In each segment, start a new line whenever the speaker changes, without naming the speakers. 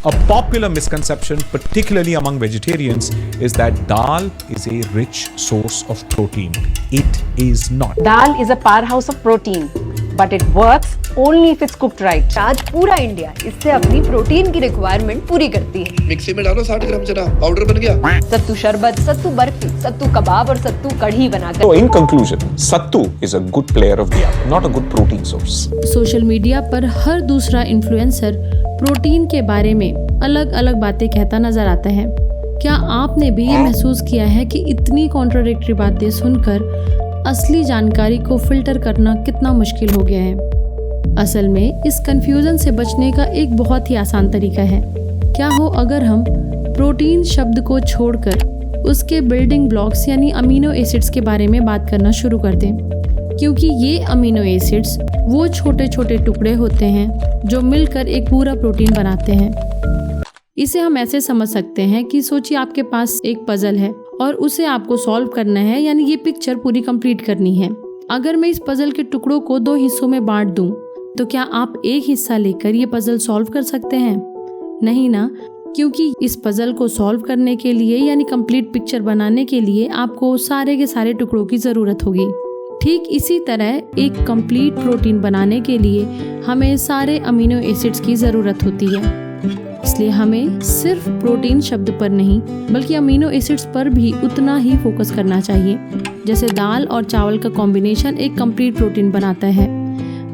A popular misconception, particularly among vegetarians, is that dal is a rich source of protein. It is not.
Dal is a powerhouse of protein, but it works only if it's cooked right.
आज पूरा India इससे अपनी protein की requirement पूरी करती है।
Mixie में डालो 60 ग्राम चना, पाउडर बन गया।
सत्तू शरबत, सत्तू बर्फी, सत्तू कबाब और सत्तू कढ़ी बनाकर।
So in conclusion, sattu is a good player of the app, not a good protein source.
Social media पर हर दूसरा इन्फ्लुएंसर प्रोटीन के बारे में अलग अलग बातें कहता नजर आता है। क्या आपने भी ये महसूस किया है कि इतनी कॉन्ट्राडिक्टरी बातें सुनकर असली जानकारी को फिल्टर करना कितना मुश्किल हो गया है? असल में इस कंफ्यूजन से बचने का एक बहुत ही आसान तरीका है। क्या हो अगर हम प्रोटीन शब्द को छोड़कर उसके बिल्डिंग ब्लॉक्स यानी अमीनो एसिड्स के बारे में बात करना शुरू कर दें, क्योंकि ये अमीनो एसिड्स वो छोटे छोटे टुकड़े होते हैं जो मिलकर एक पूरा प्रोटीन बनाते हैं। इसे हम ऐसे समझ सकते हैं कि सोचिए आपके पास एक पजल है और उसे आपको सॉल्व करना है, यानी ये पिक्चर पूरी कंप्लीट करनी है। अगर मैं इस पजल के टुकड़ों को 2 हिस्सों में बांट दूं, तो क्या आप एक हिस्सा लेकर ये पजल सॉल्व कर सकते हैं? नहीं ना, क्योंकि इस पजल को सॉल्व करने के लिए यानी कंप्लीट पिक्चर बनाने के लिए आपको सारे के सारे टुकड़ों की ज़रूरत होगी। ठीक इसी तरह एक कंप्लीट प्रोटीन बनाने के लिए हमें सारे अमीनो एसिड्स की ज़रूरत होती है। इसलिए हमें सिर्फ प्रोटीन शब्द पर नहीं बल्कि अमीनो एसिड्स पर भी उतना ही फोकस करना चाहिए जैसे दाल और चावल का कॉम्बिनेशन एक कंप्लीट प्रोटीन बनाता है।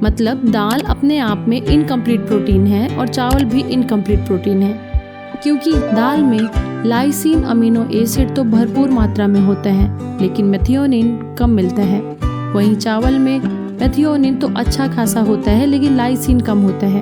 मतलब दाल अपने आप में इनकम्प्लीट प्रोटीन है और चावल भी इनकम्प्लीट प्रोटीन है, क्योंकि दाल में लाइसिन अमीनो एसिड तो भरपूर मात्रा में होता है लेकिन मेथियोनिन कम मिलता है। वहीं चावल में मेथियोनिन तो अच्छा खासा होता है लेकिन लाइसिन कम होता है।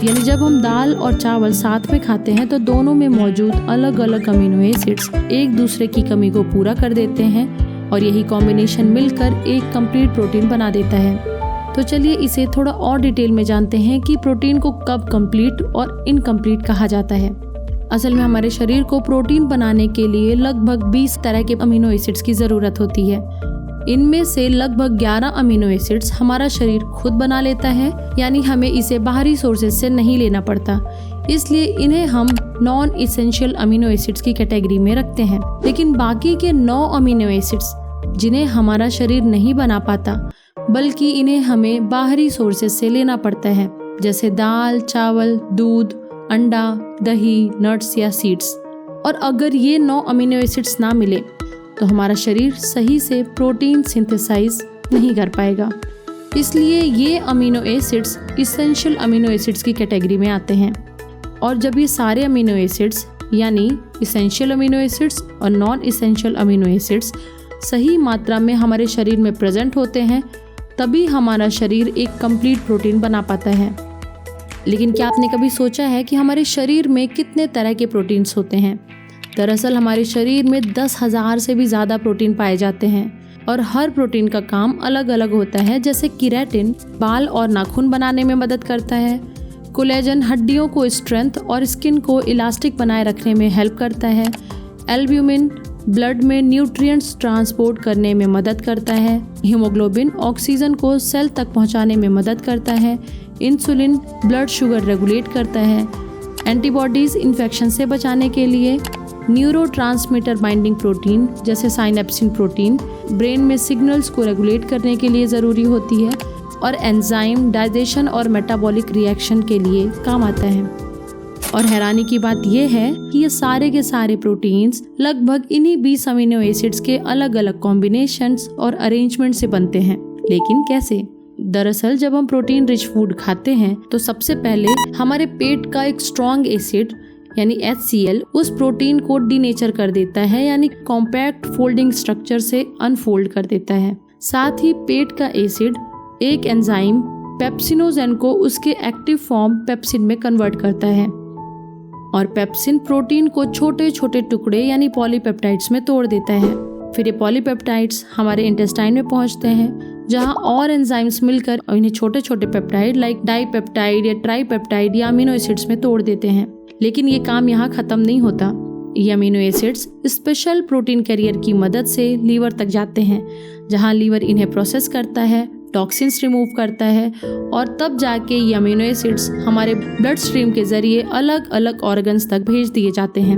यानी जब हम दाल और चावल साथ में खाते हैं तो दोनों में मौजूद अलग अलग अमीनो एसिड्स एक दूसरे की कमी को पूरा कर देते हैं और यही कॉम्बिनेशन मिलकर एक कंप्लीट प्रोटीन बना देता है। तो चलिए इसे थोड़ा और डिटेल में जानते हैं कि प्रोटीन को कब कंप्लीट और इनकम्प्लीट कहा जाता है। असल में हमारे शरीर को प्रोटीन बनाने के लिए लगभग 20 तरह के अमीनो एसिड्स की ज़रूरत होती है। इनमें से लगभग 11 अमीनो एसिड्स हमारा शरीर खुद बना लेता है, यानी हमें इसे बाहरी सोर्सेज से नहीं लेना पड़ता। इसलिए इन्हें हम नॉन इसेंशियल अमीनो एसिड्स की कैटेगरी में रखते हैं। लेकिन बाकी के 9 अमीनो एसिड्स जिन्हें हमारा शरीर नहीं बना पाता बल्कि इन्हें हमें बाहरी सोर्सेज से लेना पड़ता है, जैसे दाल, चावल, दूध, अंडा, दही, नट्स या सीड्स। और अगर ये 9 अमीनो एसिड्स ना मिले तो हमारा शरीर सही से प्रोटीन सिंथेसाइज नहीं कर पाएगा। इसलिए ये amino acids essential amino acids की कैटेगरी में आते हैं। और जब ये सारे अमीनो एसिड्स यानी इसेंशियल अमीनो एसिड्स और नॉन इसेंशियल अमीनो एसिड्स सही मात्रा में हमारे शरीर में प्रेजेंट होते हैं, तभी हमारा शरीर एक कंप्लीट प्रोटीन बना पाता है। लेकिन क्या आपने कभी सोचा है कि हमारे शरीर में कितने तरह के प्रोटीन्स होते हैं? दरअसल हमारे शरीर में 10,000 से भी ज़्यादा प्रोटीन पाए जाते हैं और हर प्रोटीन का काम अलग अलग होता है। जैसे केराटिन बाल और नाखून बनाने में मदद करता है, कोलेजन हड्डियों को स्ट्रेंथ और स्किन को इलास्टिक बनाए रखने में हेल्प करता है, एल्ब्यूमिन ब्लड में न्यूट्रिएंट्स ट्रांसपोर्ट करने में मदद करता है, हीमोग्लोबिन ऑक्सीजन को सेल तक पहुंचाने में मदद करता है, इंसुलिन ब्लड शुगर रेगुलेट करता है, एंटीबॉडीज इन्फेक्शन से बचाने के लिए, न्यूरोट्रांसमीटर बाइंडिंग प्रोटीन जैसे साइनेप्सिन प्रोटीन ब्रेन में सिग्नल्स को रेगुलेट करने के लिए ज़रूरी होती है, और एंजाइम डाइजेशन और मेटाबॉलिक रिएक्शन के लिए काम आता है। और हैरानी की बात यह है कि ये सारे के सारे प्रोटीन्स लगभग इन्हीं 20 अमीनो एसिड्स के अलग अलग कॉम्बिनेशंस और अरेंजमेंट से बनते हैं। लेकिन कैसे? दरअसल जब हम प्रोटीन रिच फूड खाते हैं तो सबसे पहले हमारे पेट का एक स्ट्रॉन्ग एसिड यानी HCl उस प्रोटीन को डीनेचर कर देता है, यानी कॉम्पैक्ट फोल्डिंग स्ट्रक्चर से अनफोल्ड कर देता है। साथ ही पेट का एसिड एक एंजाइम पेप्सिनोजेन को उसके एक्टिव फॉर्म पेप्सिन में कन्वर्ट करता है और पेप्सिन प्रोटीन को छोटे छोटे टुकड़े यानी पॉलीपेप्टाइड्स में तोड़ देता है। फिर ये पॉलीपेप्टाइड्स हमारे इंटेस्टाइन में पहुंचते हैं, जहां और एंजाइम्स मिलकर इन्हें छोटे छोटे पेप्टाइड लाइक डाइपेप्टाइड या ट्राइपेप्टाइड या अमीनो एसिड्स में तोड़ देते हैं। लेकिन ये काम यहाँ खत्म नहीं होता। ये amino acids special protein carrier की मदद से लीवर तक जाते हैं, जहाँ लीवर इन्हें प्रोसेस करता है, टॉक्सिन्स रिमूव करता है और तब जाके ये अमीनो एसिड्स हमारे ब्लड स्ट्रीम के ज़रिए अलग अलग ऑर्गन्स तक भेज दिए जाते हैं।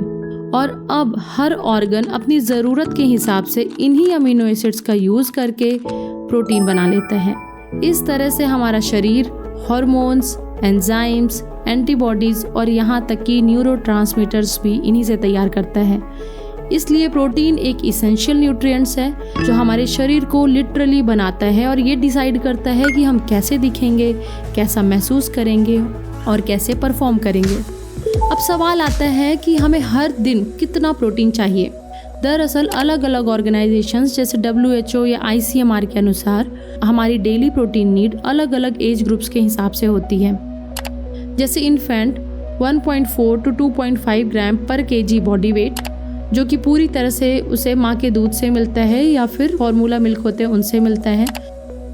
और अब हर ऑर्गन अपनी ज़रूरत के हिसाब से इन्हीं अमीनो एसिड्स का यूज़ करके प्रोटीन बना लेता है। इस तरह से हमारा शरीर हार्मोन्स, एंजाइम्स, एंटीबॉडीज़ और यहाँ तक कि न्यूरोट्रांसमीटर्स भी इन्हीं से तैयार करता है। इसलिए प्रोटीन एक इसेंशियल न्यूट्रिएंट्स है जो हमारे शरीर को लिटरली बनाता है और ये डिसाइड करता है कि हम कैसे दिखेंगे, कैसा महसूस करेंगे और कैसे परफॉर्म करेंगे। अब सवाल आता है कि हमें हर दिन कितना प्रोटीन चाहिए। दरअसल अलग अलग ऑर्गेनाइजेशंस जैसे WHO या ICMR के अनुसार हमारी डेली प्रोटीन नीड अलग अलग एज ग्रुप्स के हिसाब से होती है। जैसे इन्फेंट 1.4 to 2.5 ग्राम पर kg बॉडी वेट, जो कि पूरी तरह से उसे माँ के दूध से मिलता है या फिर फॉर्मूला मिल्क होते हैं उनसे मिलता है।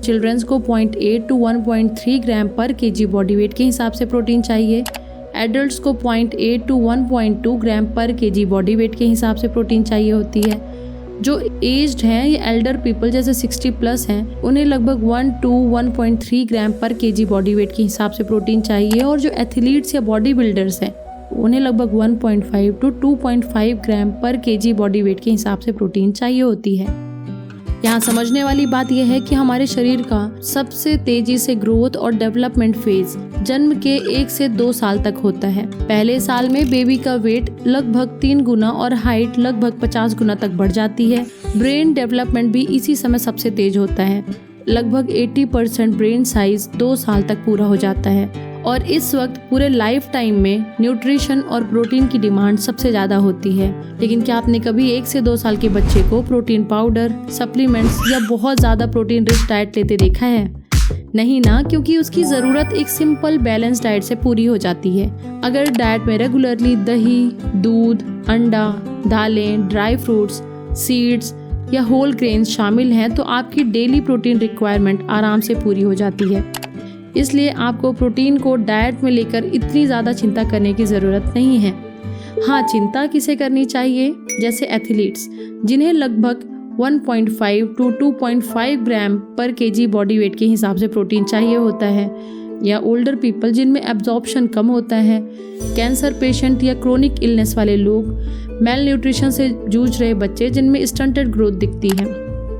चिल्ड्रंस को 0.8 to 1.3 ग्राम पर kg बॉडी वेट के हिसाब से प्रोटीन चाहिए। एडल्ट्स को 0.8 to 1.2 ग्राम पर kg बॉडी वेट के हिसाब से प्रोटीन चाहिए होती है। जो एज्ड हैं या एल्डर पीपल जैसे 60 प्लस हैं उन्हें लगभग 1 to 1.3 ग्राम पर kg बॉडी वेट के हिसाब से प्रोटीन चाहिए। और जो एथलीट्स या बॉडी बिल्डर्स हैं उन्हें लगभग 1.5 to 2.5 ग्राम पर kg बॉडी वेट के हिसाब से प्रोटीन चाहिए होती है। यहाँ समझने वाली बात यह है कि हमारे शरीर का सबसे तेजी से ग्रोथ और डेवलपमेंट फेज जन्म के 1 से 2 साल तक होता है। पहले साल में बेबी का वेट लगभग 3 गुना और हाइट लगभग 50 गुना तक बढ़ जाती है। ब्रेन डेवलपमेंट भी इसी समय सबसे तेज होता है। लगभग 80% ब्रेन साइज 2 साल तक पूरा हो जाता है और इस वक्त पूरे लाइफ टाइम में न्यूट्रिशन और प्रोटीन की डिमांड सबसे ज़्यादा होती है। लेकिन क्या आपने कभी 1 से 2 साल के बच्चे को प्रोटीन पाउडर, सप्लीमेंट्स या बहुत ज़्यादा प्रोटीन रिच डाइट लेते देखा है? नहीं ना, क्योंकि उसकी ज़रूरत एक सिंपल बैलेंस डाइट से पूरी हो जाती है। अगर डाइट में रेगुलरली दही, दूध, अंडा, दालें, ड्राई फ्रूट्स, सीड्स या होल ग्रेन्स शामिल हैं तो आपकी डेली प्रोटीन रिक्वायरमेंट आराम से पूरी हो जाती है। इसलिए आपको प्रोटीन को डाइट में लेकर इतनी ज़्यादा चिंता करने की ज़रूरत नहीं है। हाँ, चिंता किसे करनी चाहिए? जैसे एथलीट्स जिन्हें लगभग 1.5 to 2.5 ग्राम पर kg बॉडी वेट के हिसाब से प्रोटीन चाहिए होता है, या ओल्डर पीपल जिनमें एब्जॉर्प्शन कम होता है, कैंसर पेशेंट या क्रोनिक इलनेस वाले लोग, मेल न्यूट्रिशन से जूझ रहे बच्चे जिनमें स्टंटेड ग्रोथ दिखती है,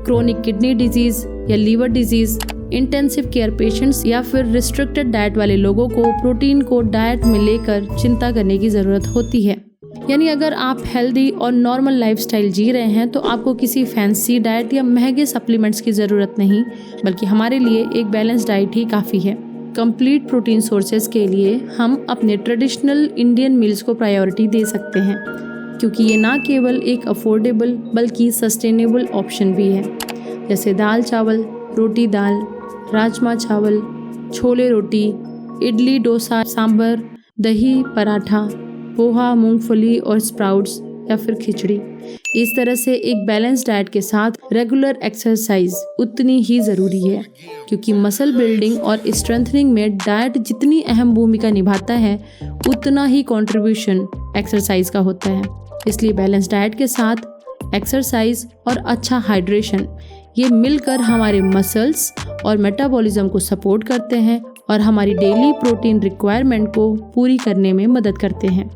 क्रोनिक किडनी डिजीज़ या liver disease, intensive care patients या फिर रिस्ट्रिक्टेड डाइट वाले लोगों को प्रोटीन को डाइट में लेकर चिंता करने की ज़रूरत होती है। यानी अगर आप हेल्दी और नॉर्मल लाइफस्टाइल जी रहे हैं तो आपको किसी फैंसी डाइट या महंगे सप्लीमेंट्स की ज़रूरत नहीं, बल्कि हमारे लिए एक बैलेंस डाइट ही काफ़ी है। कंप्लीट प्रोटीन सोर्सेज के लिए हम अपने ट्रेडिशनल इंडियन मील्स को प्रायोरिटी दे सकते हैं, क्योंकि ये ना केवल एक अफोर्डेबल बल्कि सस्टेनेबल ऑप्शन भी है। जैसे दाल चावल, रोटी दाल, राजमा चावल, छोले रोटी, इडली डोसा सांभर, दही पराठा, पोहा, मूंगफली और स्प्राउट्स या फिर खिचड़ी। इस तरह से एक बैलेंस डाइट के साथ रेगुलर एक्सरसाइज उतनी ही ज़रूरी है, क्योंकि मसल बिल्डिंग और स्ट्रेंथनिंग में डाइट जितनी अहम भूमिका निभाता है उतना ही कंट्रीब्यूशन एक्सरसाइज का होता है। इसलिए बैलेंस डाइट के साथ एक्सरसाइज और अच्छा हाइड्रेशन ये मिलकर हमारे मसल्स और मेटाबॉलिज्म को सपोर्ट करते हैं और हमारी डेली प्रोटीन रिक्वायरमेंट को पूरी करने में मदद करते हैं।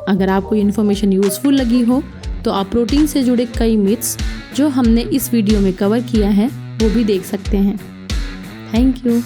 अगर आपको ये इन्फॉर्मेशन यूज़फुल लगी हो तो आप प्रोटीन से जुड़े कई मिथ्स जो हमने इस वीडियो में कवर किया है वो भी देख सकते हैं। Thank you.